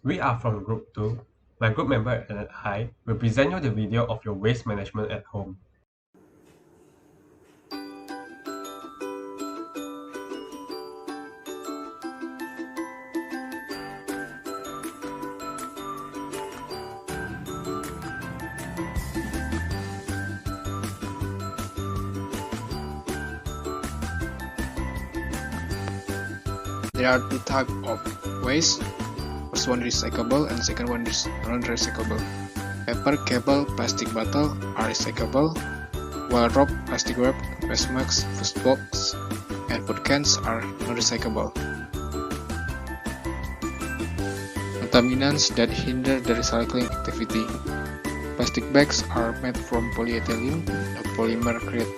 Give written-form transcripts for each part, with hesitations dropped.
We are from Group 2. My group member and I will present you the video of your waste management at home. There are two types of waste. First one recyclable and second one is non-recyclable. Paper, cable, plastic bottle are recyclable, while rope, plastic wrap, waste masks, food box, and food cans are non-recyclable. Contaminants that hinder the recycling activity. Plastic bags are made from polyethylene, a polymer created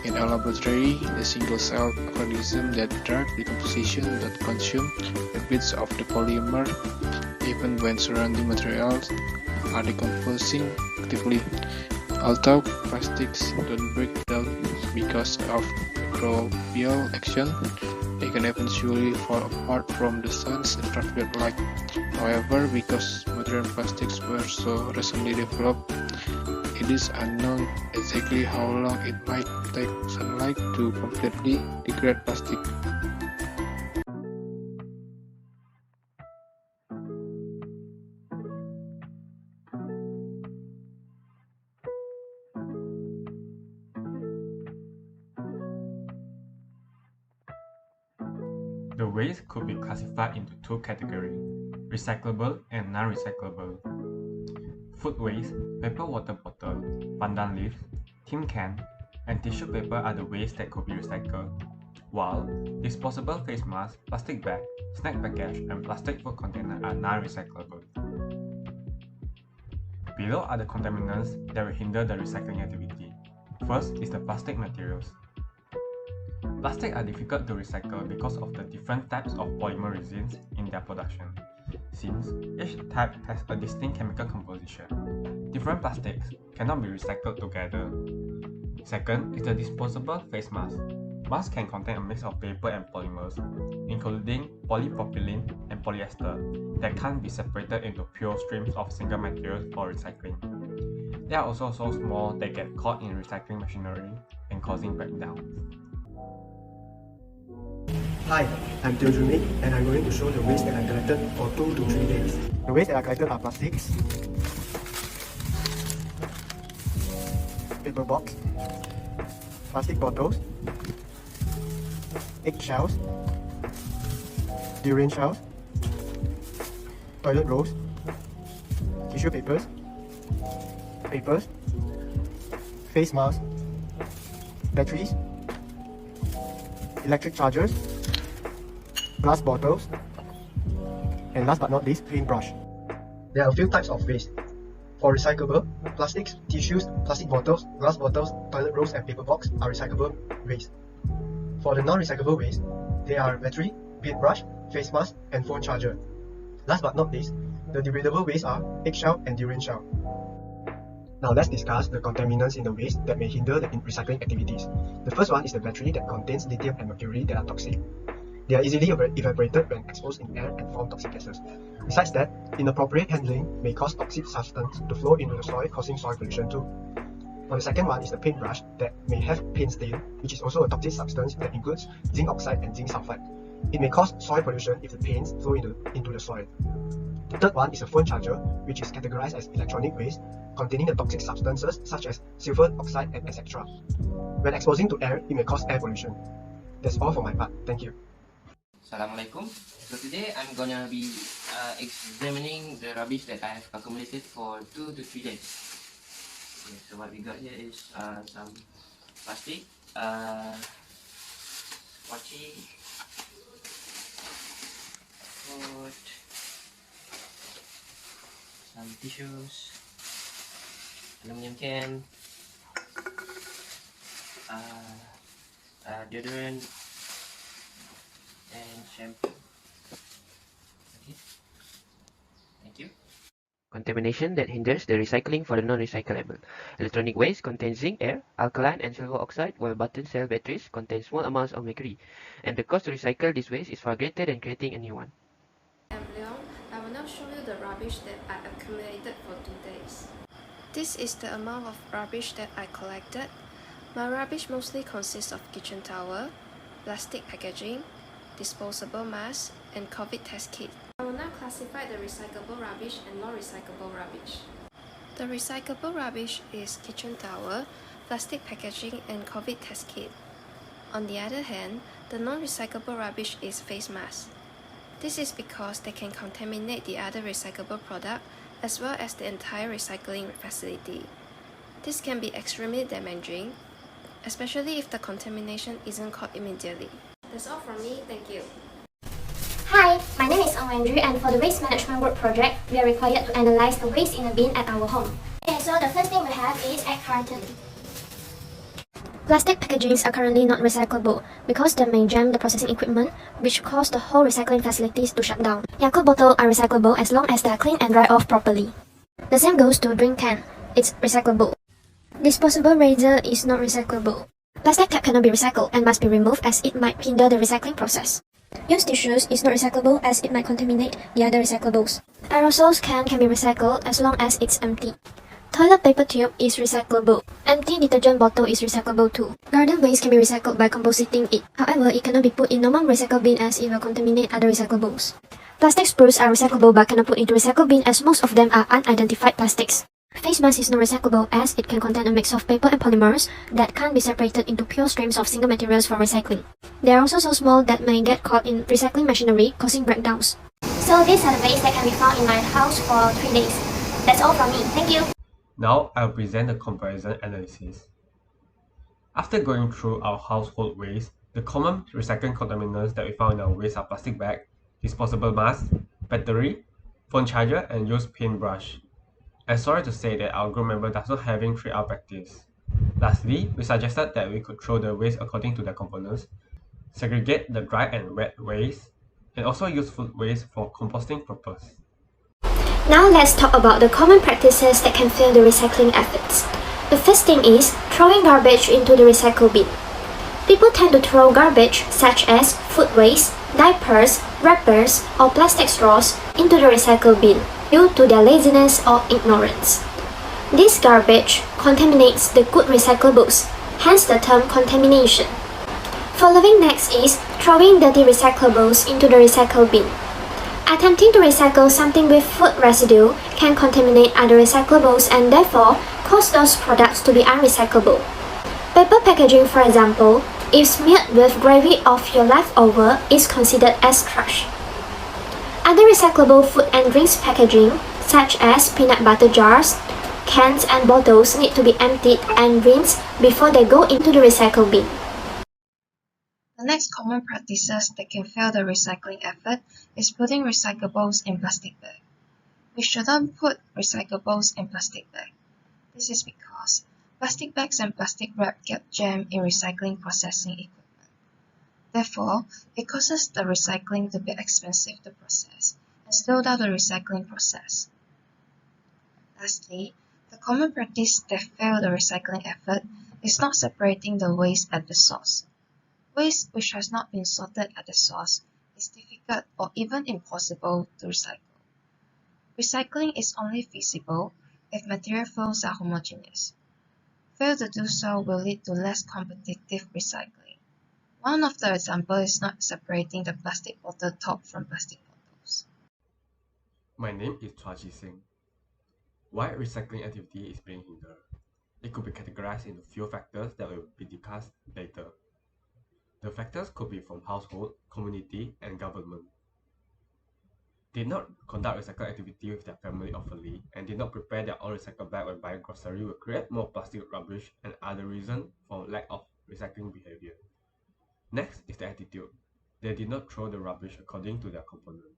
in a laboratory, a single-cell organism that drives decomposition that consume the bits of the polymer even when surrounding materials are decomposing actively. Although plastics don't break down because of microbial action, they can eventually fall apart from the sun's ultraviolet light. However, because modern plastics were so recently developed, it is unknown exactly how long it might take sunlight to completely degrade plastic. The waste could be classified into two categories, recyclable and non-recyclable. Food waste, paper water bottle, pandan leaf, tin can, and tissue paper are the waste that could be recycled, while disposable face masks, plastic bag, snack package, and plastic food container are non-recyclable. Below are the contaminants that will hinder the recycling activity. First is the plastic materials. Plastic are difficult to recycle because of the different types of polymer resins in their production, since each type has a distinct chemical composition. Different plastics cannot be recycled together. Second is the disposable face mask. Masks can contain a mix of paper and polymers, including polypropylene and polyester, that can't be separated into pure streams of single materials for recycling. They are also so small they get caught in recycling machinery and causing breakdowns. Hi, I'm Teojumi and I'm going to show the waste that I collected for 2 to 3 days. The waste that I collected are plastics, paper box, plastic bottles, eggshells, durian shells, toilet rolls, tissue papers, face masks, batteries, electric chargers, glass bottles, and last but not least, paintbrush. There are a few types of waste. For recyclable, plastics, tissues, plastic bottles, glass bottles, toilet rolls, and paper box are recyclable waste. For the non-recyclable waste, they are battery, paintbrush, face mask, and phone charger. Last but not least, the degradable waste are eggshell and durian shell. Now let's discuss the contaminants in the waste that may hinder the recycling activities. The first one is the battery that contains lithium and mercury that are toxic. They are easily evaporated when exposed in air and form toxic gases. Besides that, inappropriate handling may cause toxic substance to flow into the soil, causing soil pollution too. For the second one is the paintbrush that may have paint stain, which is also a toxic substance that includes zinc oxide and zinc sulfide. It may cause soil pollution if the paints flow into the soil. The third one is a phone charger, which is categorized as electronic waste, containing the toxic substances such as silver oxide and etc. When exposing to air, it may cause air pollution. That's all for my part. Thank you. Assalamualaikum. So today I'm gonna be examining the rubbish that I have accumulated for 2 to 3 days. Okay, so what we got here is some plastic, mochi, food, some tissues, aluminum can, deodorant, and shampoo. Okay. Thank you. Contamination that hinders the recycling for the non-recyclable. Electronic waste contains zinc, air, alkaline, and silver oxide, while button cell batteries contain small amounts of mercury. And the cost to recycle this waste is far greater than creating a new one. I'm Leon. I will now show show you the rubbish that I accumulated for 2 days. This is the amount of rubbish that I collected. My rubbish mostly consists of kitchen towel, plastic packaging, disposable masks, and COVID test kit. I will now classify the recyclable rubbish and non-recyclable rubbish. The recyclable rubbish is kitchen towel, plastic packaging, and COVID test kit. On the other hand, the non-recyclable rubbish is face masks. This is because they can contaminate the other recyclable product as well as the entire recycling facility. This can be extremely damaging, especially if the contamination isn't caught immediately. That's all from me, thank you. Hi, my name is Andrew, and for the waste management work project, we are required to analyze the waste in a bin at our home. Okay, so the first thing we have is egg carton. Plastic packagings are currently not recyclable because they may jam the processing equipment, which cause the whole recycling facilities to shut down. Yakult bottles are recyclable as long as they are cleaned and dry off properly. The same goes to drink can. It's recyclable. Disposable razor is not recyclable. Plastic tap cannot be recycled and must be removed as it might hinder the recycling process. Used tissues is not recyclable as it might contaminate the other recyclables. Aerosols can be recycled as long as it's empty. Toilet paper tube is recyclable. Empty detergent bottle is recyclable too. Garden waste can be recycled by composting it. However, it cannot be put in normal recycle bin as it will contaminate other recyclables. Plastic sprues are recyclable but cannot put into recycle bin as most of them are unidentified plastics. Face mask is not recyclable as it can contain a mix of paper and polymers that can't be separated into pure streams of single materials for recycling. They are also so small that may get caught in recycling machinery, causing breakdowns. So these are the waste that can be found in my house for 3 days. That's all from me. Thank you. Now I'll present the comparison analysis. After going through our household waste, the common recycling contaminants that we found in our waste are plastic bag, disposable mask, battery, phone charger, and used paintbrush. I'm sorry to say that our group member does not having 3R practice. Lastly, we suggested that we could throw the waste according to their components, segregate the dry and wet waste, and also use food waste for composting purpose. Now let's talk about the common practices that can fail the recycling efforts. The first thing is throwing garbage into the recycle bin. People tend to throw garbage such as food waste, diapers, wrappers, or plastic straws into the recycle bin due to their laziness or ignorance. This garbage contaminates the good recyclables, hence the term contamination. Following next is throwing dirty recyclables into the recycle bin. Attempting to recycle something with food residue can contaminate other recyclables and therefore cause those products to be unrecyclable. Paper packaging, for example, if smeared with gravy of your leftover, is considered as trash. Other recyclable food and drinks packaging, such as peanut butter jars, cans and bottles, need to be emptied and rinsed before they go into the recycle bin. The next common practices that can fail the recycling effort is putting recyclables in plastic bag. We shouldn't put recyclables in plastic bag. This is because plastic bags and plastic wrap get jammed in recycling processing equipment. Therefore, it causes the recycling to be expensive to process and slow down the recycling process. Lastly, the common practice that fail the recycling effort is not separating the waste at the source. Waste which has not been sorted at the source is difficult or even impossible to recycle. Recycling is only feasible if material flows are homogeneous. Fail to do so will lead to less competitive recycling. One of the examples is not separating the plastic bottle top from plastic bottles. My name is Chua Chi Sing. Why recycling activity is being hindered? It could be categorized into few factors that will be discussed later. The factors could be from household, community, and government. Did not conduct recycle activity with their family oftenly and did not prepare their own recycle bag when buying grocery will create more plastic rubbish and other reasons for lack of recycling behavior. Next is the attitude. They did not throw the rubbish according to their component.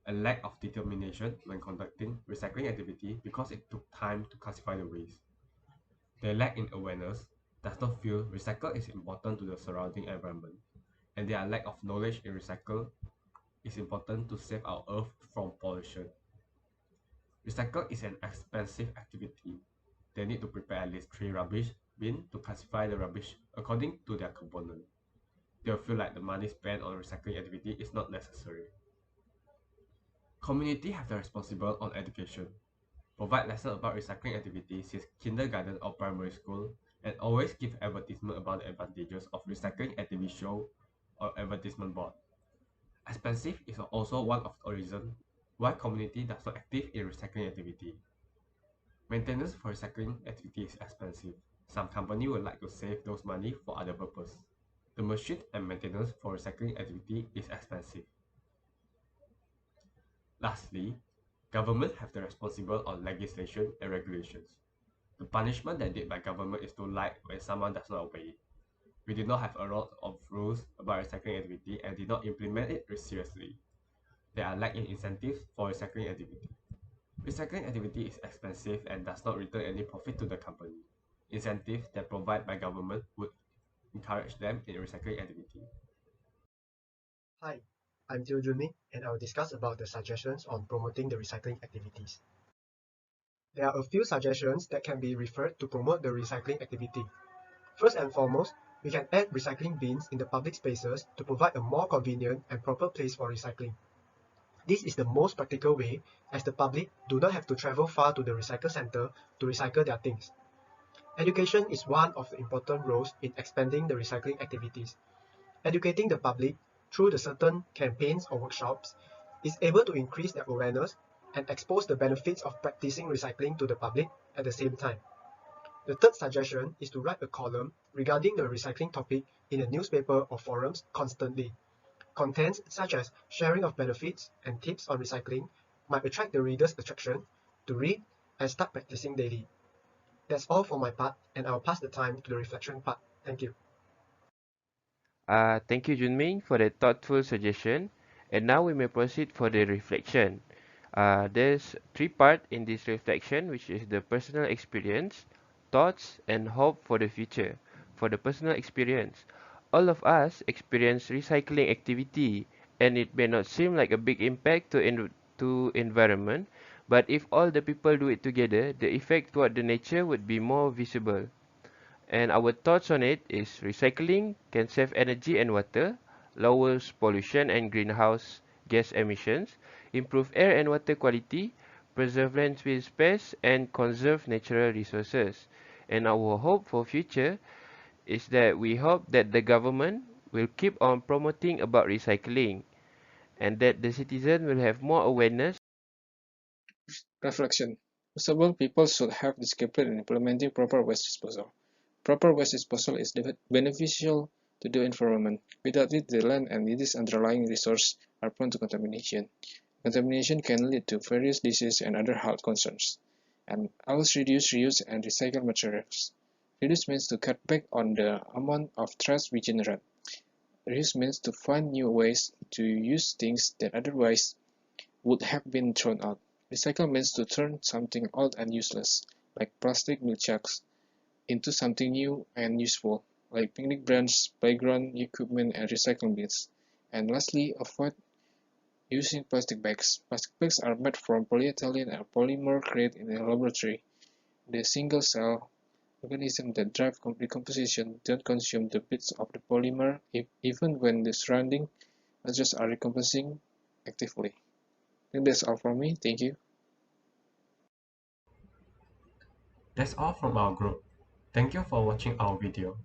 A lack of determination when conducting recycling activity because it took time to classify the waste. They lack in awareness, does not feel recycle is important to the surrounding environment, and their lack of knowledge in recycle is important to save our earth from pollution. Recycle is an expensive activity. They need to prepare at least 3 rubbish bins to classify the rubbish according to their component. They'll feel like the money spent on recycling activity is not necessary. Community have the responsible on education. Provide lessons about recycling activities since kindergarten or primary school, and always give advertisement about the advantages of recycling at TV show or advertisement board. Expensive is also one of the reasons why community does not active in recycling activity. Maintenance for recycling activity is expensive. Some company would like to save those money for other purpose. The machine and maintenance for recycling activity is expensive. Lastly, government have the responsible on legislation and regulations. The punishment that did by government is too light when someone does not obey it. We did not have a lot of rules about recycling activity and did not implement it seriously. There are lack in incentives for recycling activity. Recycling activity is expensive and does not return any profit to the company. Incentives that provided by government would encourage them in recycling activity. Hi, I'm Teo Junming, and I will discuss about the suggestions on promoting the recycling activities. There are a few suggestions that can be referred to promote the recycling activity. First and foremost, we can add recycling bins in the public spaces to provide a more convenient and proper place for recycling. This is the most practical way, as the public do not have to travel far to the recycle center to recycle their things. Education is one of the important roles in expanding the recycling activities. Educating the public through the certain campaigns or workshops is able to increase their awareness and expose the benefits of practicing recycling to the public at the same time. The third suggestion is to write a column regarding the recycling topic in a newspaper or forums constantly. Contents such as sharing of benefits and tips on recycling might attract the reader's attention to read and start practicing daily. That's all for my part, and I'll pass the time to the reflection part. Thank you. Thank you, Junming, for the thoughtful suggestion. And now we may proceed for the reflection. There's three parts in this reflection, which is the personal experience, thoughts, and hope for the future. For the personal experience, all of us experience recycling activity, and it may not seem like a big impact to environment, but if all the people do it together, the effect toward the nature would be more visible. And our thoughts on it is recycling can save energy and water, lowers pollution and greenhouse gas emissions, improve air and water quality, preserve landfill space, and conserve natural resources. And our hope for future is that we hope that the government will keep on promoting about recycling and that the citizen will have more awareness. Reflection. First of all, people should have discipline in implementing proper waste disposal. Proper waste disposal is beneficial to the environment. Without it, the land and its underlying resources are prone to contamination. Contamination can lead to various diseases and other health concerns. And always reduce, reuse, and recycle materials. Reduce means to cut back on the amount of trash we generate. Reuse means to find new ways to use things that otherwise would have been thrown out. Recycle means to turn something old and useless, like plastic milk jugs, into something new and useful, like picnic branches, playground equipment, and recycling bins. And lastly, avoid using plastic bags. Plastic bags are made from polyethylene and polymer created in a laboratory. The single-cell organisms that drive decomposition don't consume the bits of the polymer even when the surrounding materials are decomposing actively. And that's all from me. Thank you. That's all from our group. Thank you for watching our video.